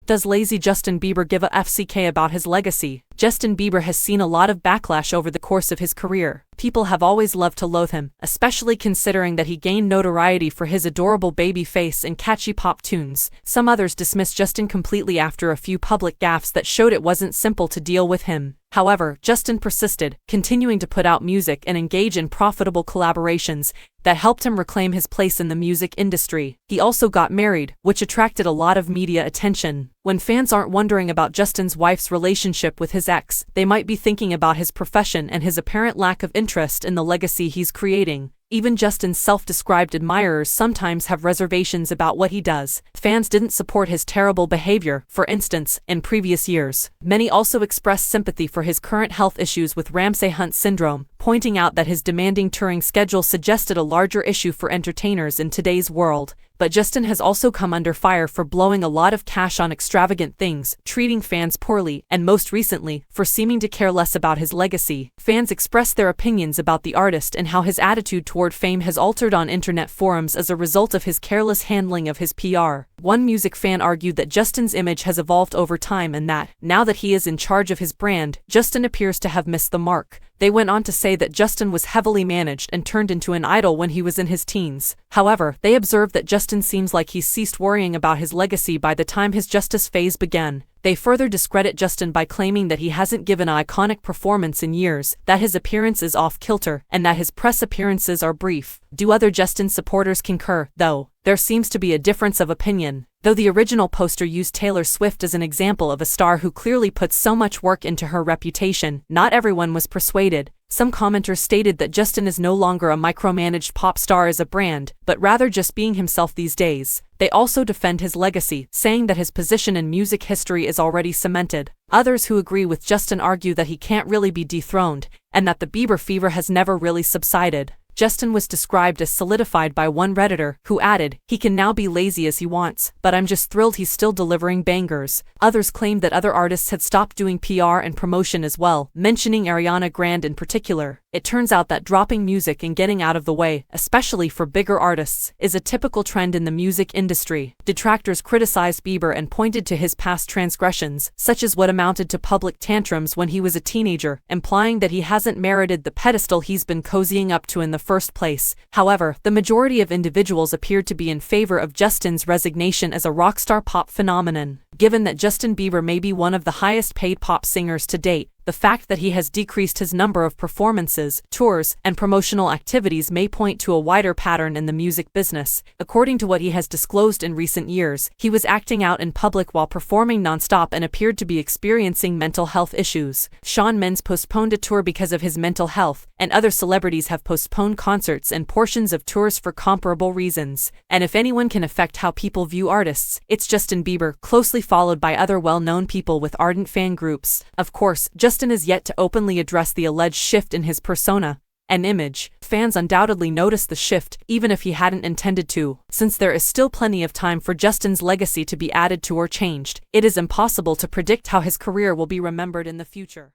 Does lazy Justin Bieber give a FCK about his legacy? Justin Bieber has seen a lot of backlash over the course of his career. People have always loved to loathe him, especially considering that he gained notoriety for his adorable baby face and catchy pop tunes. Some others dismissed Justin completely after a few public gaffes that showed it wasn't simple to deal with him. However, Justin persisted, continuing to put out music and engage in profitable collaborations that helped him reclaim his place in the music industry. He also got married, which attracted a lot of media attention. When fans aren't wondering about Justin's wife's relationship with his ex, they might be thinking about his profession and his apparent lack of interest in the legacy he's creating. Even Justin's self-described admirers sometimes have reservations about what he does. Fans didn't support his terrible behavior, for instance, in previous years. Many also expressed sympathy for his current health issues with Ramsay-Hunt syndrome, pointing out that his demanding touring schedule suggested a larger issue for entertainers in today's world. But Justin has also come under fire for blowing a lot of cash on extravagant things, treating fans poorly, and most recently, for seeming to care less about his legacy. Fans expressed their opinions about the artist and how his attitude toward fame has altered on internet forums as a result of his careless handling of his PR. One music fan argued that Justin's image has evolved over time and that, now that he is in charge of his brand, Justin appears to have missed the mark. They went on to say that Justin was heavily managed and turned into an idol when he was in his teens. However, they observed that Justin seems like he's ceased worrying about his legacy by the time his Justice phase began. They further discredit Justin by claiming that he hasn't given an iconic performance in years, that his appearance is off-kilter, and that his press appearances are brief. Do other Justin supporters concur, though? There seems to be a difference of opinion. Though the original poster used Taylor Swift as an example of a star who clearly puts so much work into her reputation, not everyone was persuaded. Some commenters stated that Justin is no longer a micromanaged pop star as a brand, but rather just being himself these days. They also defend his legacy, saying that his position in music history is already cemented. Others who agree with Justin argue that he can't really be dethroned, and that the Bieber fever has never really subsided. Justin was described as solidified by one Redditor, who added, "He can now be lazy as he wants, but I'm just thrilled he's still delivering bangers." Others claimed that other artists had stopped doing PR and promotion as well, mentioning Ariana Grande in particular. It turns out that dropping music and getting out of the way, especially for bigger artists, is a typical trend in the music industry. Detractors criticized Bieber and pointed to his past transgressions, such as what amounted to public tantrums when he was a teenager, implying that he hasn't merited the pedestal he's been cozying up to in the first place. However, the majority of individuals appeared to be in favor of Justin's resignation as a rockstar pop phenomenon. Given that Justin Bieber may be one of the highest-paid pop singers to date, the fact that he has decreased his number of performances, tours, and promotional activities may point to a wider pattern in the music business. According to what he has disclosed in recent years, he was acting out in public while performing nonstop and appeared to be experiencing mental health issues. Shawn Mendes postponed a tour because of his mental health, and other celebrities have postponed concerts and portions of tours for comparable reasons. And if anyone can affect how people view artists, it's Justin Bieber, closely followed by other well-known people with ardent fan groups. Of course, Justin is yet to openly address the alleged shift in his persona and image. Fans undoubtedly noticed the shift, even if he hadn't intended to. Since there is still plenty of time for Justin's legacy to be added to or changed, it is impossible to predict how his career will be remembered in the future.